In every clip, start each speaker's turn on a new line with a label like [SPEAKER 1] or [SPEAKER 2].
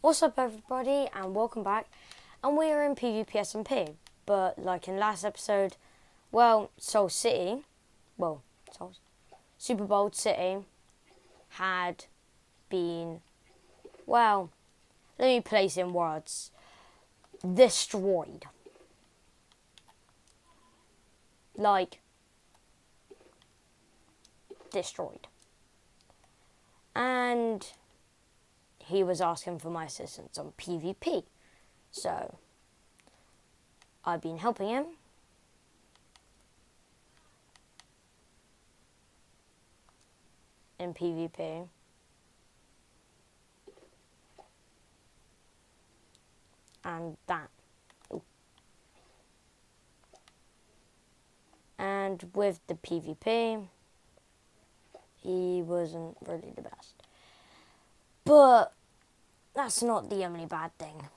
[SPEAKER 1] What's up everybody and welcome back, and we are in PvP SMP, but like in last episode, Soul City, Super Bold City had been, let me place in words, destroyed. Destroyed. And he was asking for my assistance on PvP. So, I've been helping him. In PvP. And that. Ooh. And with the PvP, he wasn't really the best. But that's not the only bad thing.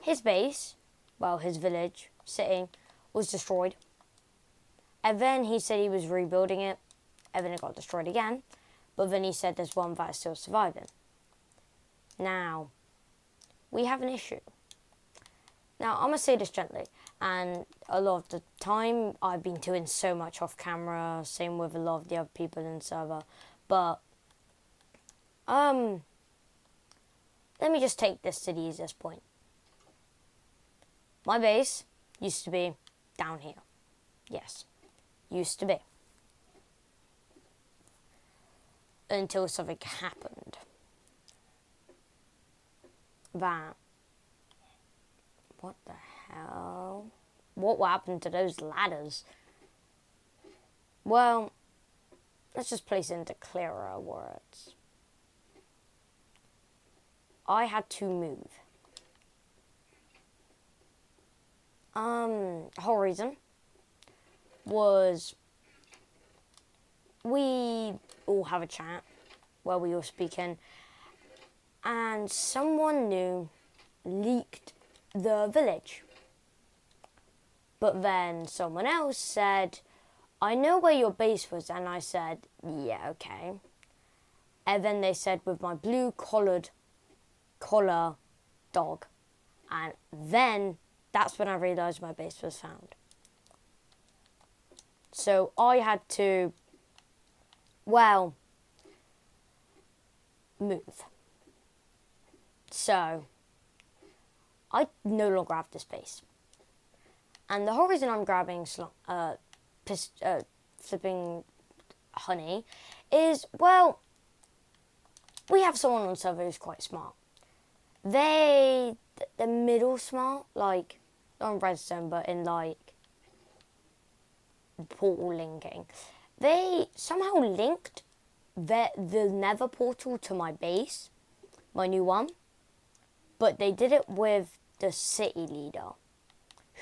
[SPEAKER 1] His base, his village, city, was destroyed. And then he said he was rebuilding it, and then it got destroyed again. But then he said there's one that's still surviving. Now, we have an issue. Now, I'm going to say this gently, and a lot of the time I've been doing so much off camera, same with a lot of the other people in the server, but, let me just take this to the easiest point. My base used to be down here. Yes, used to be. Until something happened. What the hell? What happened to those ladders? Well, let's just place it into clearer words. I had to move. The whole reason was we all have a chat where we all speaking, and someone new leaked the village. But then someone else said, I know where your base was, and I said, yeah, okay. And then they said with my blue collar dog. And then that's when I realised my base was found. So I had to, move. So I no longer have this base. And the whole reason I'm grabbing flipping honey is, we have someone on server who's quite smart. They're middle smart, like, not on redstone, but in, portal linking. They somehow linked the nether portal to my base, my new one, but they did it with the city leader,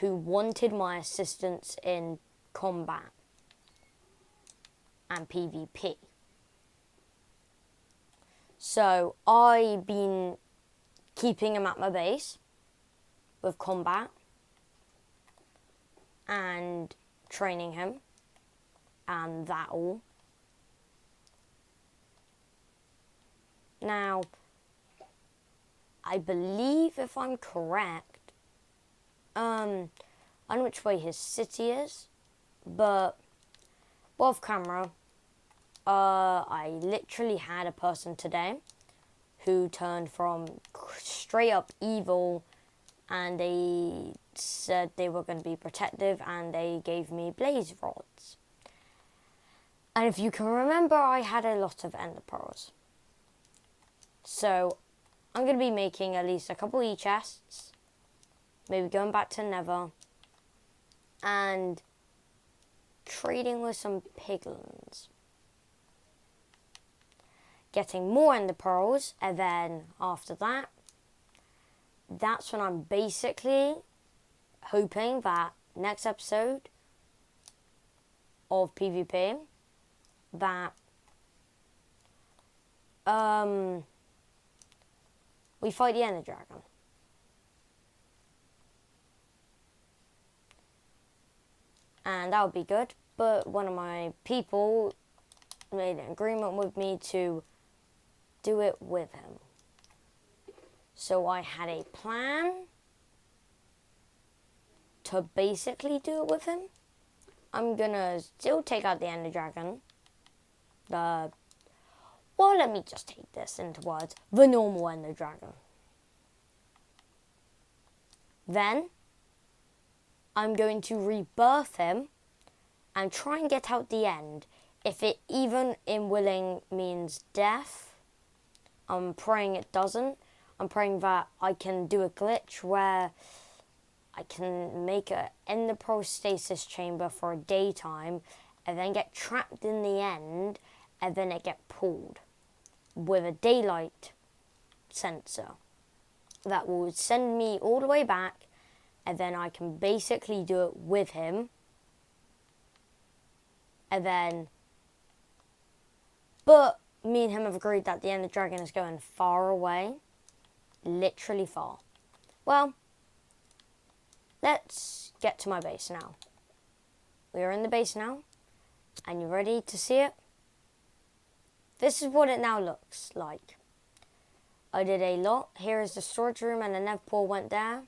[SPEAKER 1] who wanted my assistance in combat and PvP. So I've been keeping him at my base with combat and training him and that all. Now, I believe, if I'm correct, I don't know which way his city is, but off camera, I literally had a person today who turned from straight up evil, and they said they were going to be protective, and they gave me blaze rods. And if you can remember, I had a lot of ender pearls. So I'm going to be making at least a couple e-chests, maybe going back to Nether, and trading with some piglins. Getting more ender pearls, and then after that, that's when I'm basically hoping that next episode of PvP, that we fight the Ender Dragon. And that would be good. but one of my people made an agreement with me to do it with him. So I had a plan to basically do it with him. I'm gonna still take out the Ender Dragon. Well, let me just take this into words. The normal Ender Dragon. Then, I'm going to rebirth him and try and get out the end. If it even in willing means death, I'm praying it doesn't. I'm praying that I can do a glitch where I can make an ender pearl stasis chamber for a daytime and then get trapped in the end and then it get pulled with a daylight sensor that will send me all the way back, and then I can basically do it with him. And then, but me and him have agreed that the Ender Dragon is going far away. Literally far. Well, let's get to my base now. We are in the base now. And you ready to see it? This is what it now looks like. I did a lot. Here is the storage room and the Nev pool went there.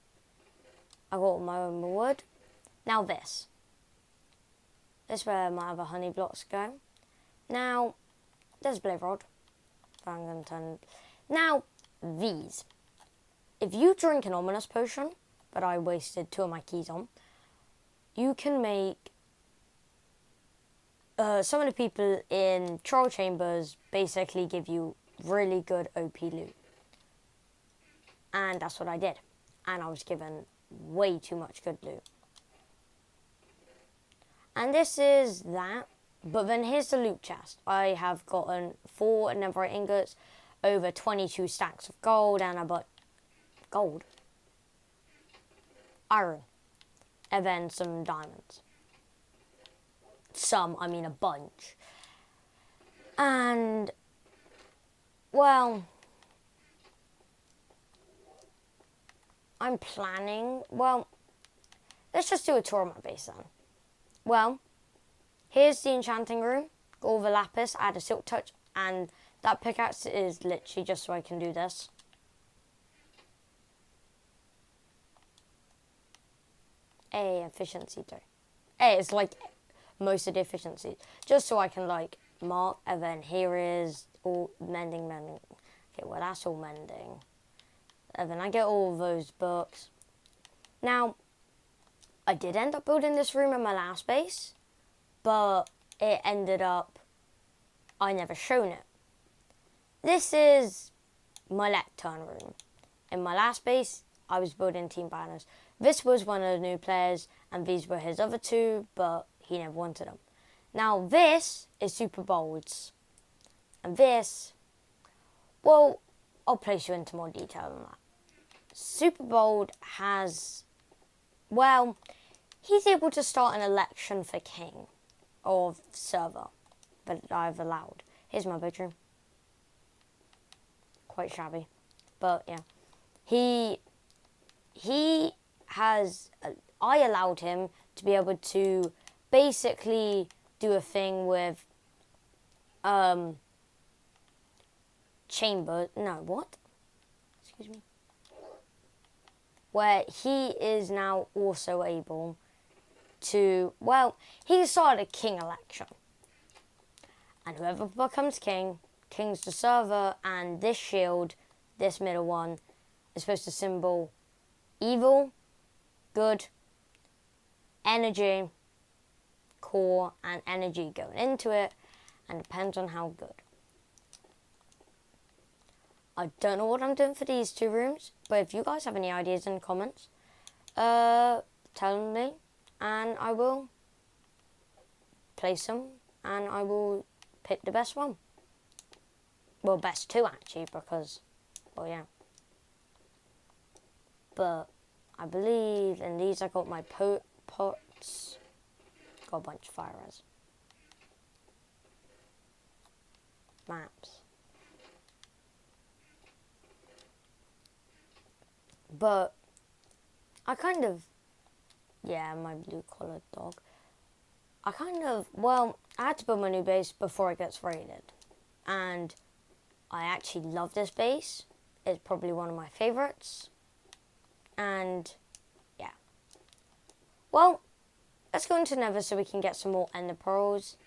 [SPEAKER 1] I got my own wood. Now this. This is where my other honey blocks go. Now, there's a blade rod. I'm going to turn. Now, these. If you drink an ominous potion, that I wasted 2 of my keys on, you can make some of the people in troll chambers basically give you really good OP loot. And that's what I did. And I was given way too much good loot. And this is that. But then here's the loot chest. I have gotten 4 netherite ingots, over 22 stacks of gold, and about gold? Iron. And then some diamonds. Some, I mean a bunch. And, well, I'm planning, well, let's just do a tour of my base then. Well, here's the enchanting room. Got all the lapis, add a silk touch, and that pickaxe is literally just so I can do this. Efficiency too. It's like most of the efficiency. Just so I can like mark, and then here is all mending. Okay, well that's all mending. And then I get all of those books. Now, I did end up building this room in my last base, but it ended up, I never shown it. This is my lectern room. In my last base, I was building team banners. This was one of the new players, and these were his other 2, but he never wanted them. Now, this is Super Bolds. And this, well, I'll place you into more detail on that. Super Bold has, well, he's able to start an election for king of server that I've allowed. Here's my bedroom. Quite shabby, but yeah. He has, I allowed him to be able to basically do a thing with chamber, no, what? Excuse me. Where he is now also able to, well, he started a king election. And whoever becomes king, king's the server, and this shield, this middle one, is supposed to symbol evil, good, energy, core, and energy going into it, and depends on how good. I don't know what I'm doing for these 2 rooms, but if you guys have any ideas in the comments, tell me, and I will place them, and I will pick the best one. Well, best 2 actually, because, well, yeah. But I believe in these I got my pots. Got a bunch of fire res. Maps. But I kind of, yeah, my blue collared dog. I had to build my new base before it gets raided. And I actually love this base. It's probably one of my favorites. And, yeah. Well, let's go into Nether so we can get some more ender pearls.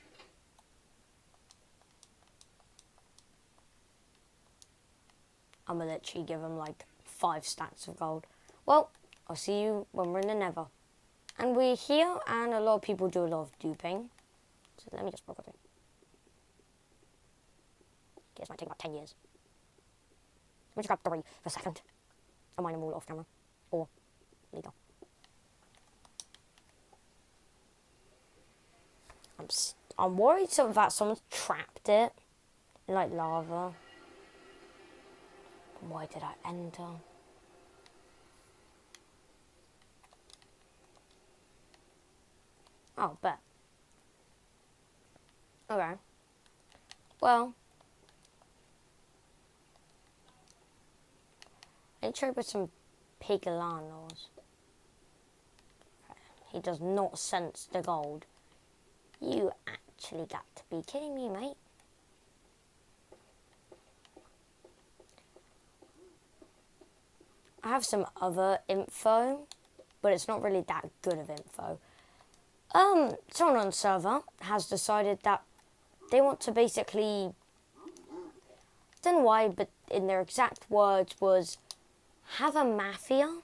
[SPEAKER 1] I'm gonna literally give them like 5 stacks of gold. Well, I'll see you when we're in the Nether. And we're here, and a lot of people do a lot of duping. So let me just broke it. Okay, this might take about 10 years. Let me just grab 3 for a second. I'll mine them all off camera. Or legal. I'm worried that someone's trapped it in like lava. Why did I enter? Oh, bet. Okay. Well, I tried with some piglanos. Okay. He does not sense the gold. You actually got to be kidding me, mate. I have some other info, but it's not really that good of info. Someone on the server has decided that they want to basically, I don't know why, but in their exact words was, have a mafia.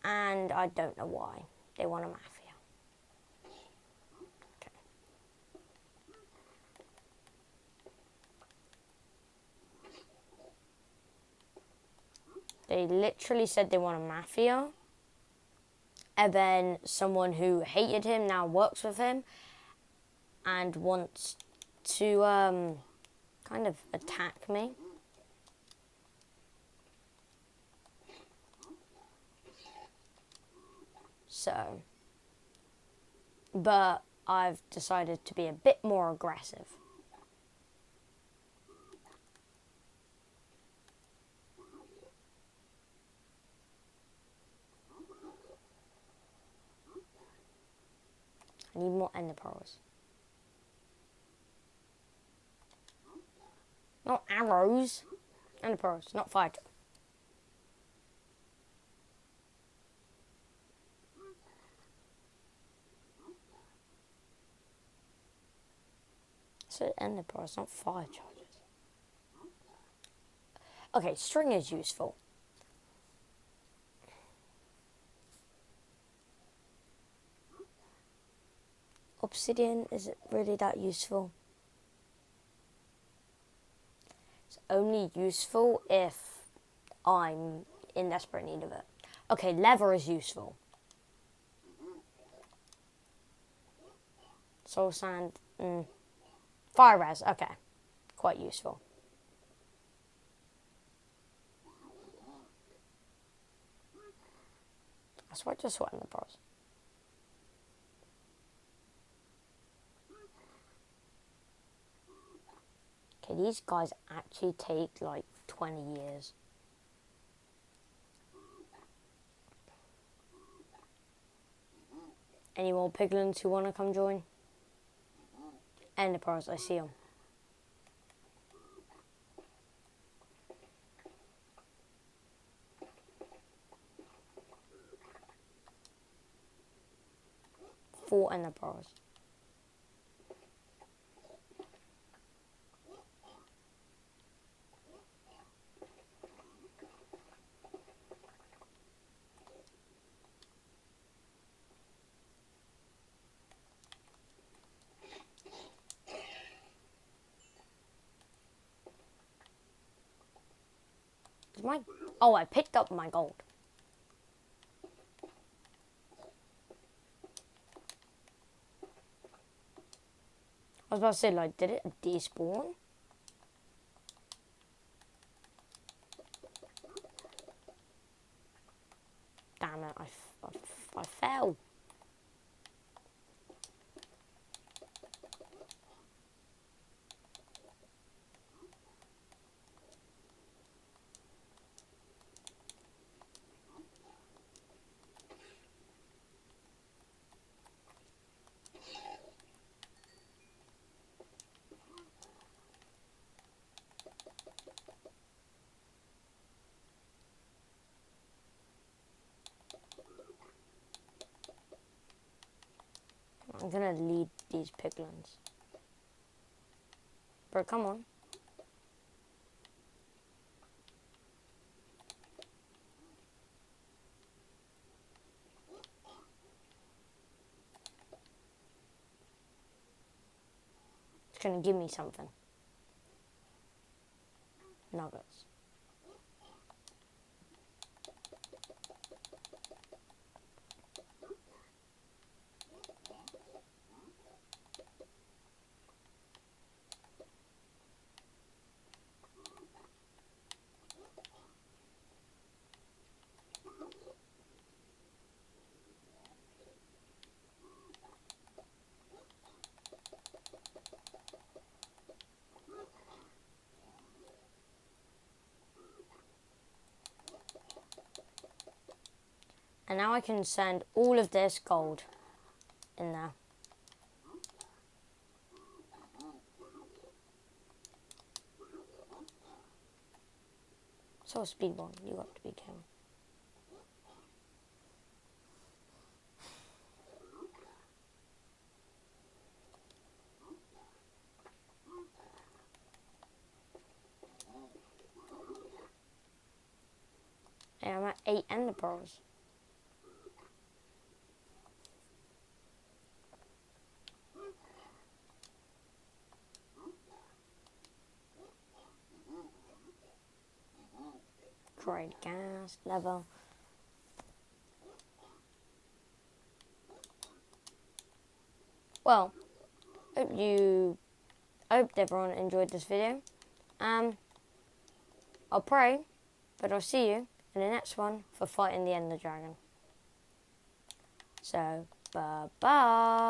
[SPEAKER 1] And I don't know why they want a mafia. Okay. They literally said they want a mafia. And then someone who hated him now works with him and wants to kind of attack me. So, but I've decided to be a bit more aggressive. I need more ender pearls. Not arrows. Ender pearls, not fight. So ender pearls, not fire charges. Okay, string is useful. Obsidian, is it really that useful? It's only useful if I'm in desperate need of it. Okay, leather is useful. Soul sand, fire res, okay. Quite useful. I swear I just saw it in the bars. Okay, these guys actually take like 20 years. Any more piglins who want to come join? Ender pearls, I see them. Four ender pearls. Oh, I picked up my gold. I was about to say, like, did it despawn? Damn it, I fell. I'm gonna lead these piglins. Bro, come on. It's gonna give me something. Nuggets. And now I can send all of this gold in there. So speed one, you got to be king. Yeah, I'm at 8 ender pearls. Great gas level. Well, I hope everyone enjoyed this video. I'll pray, but I'll see you in the next one for fighting the Ender Dragon. So, bye-bye.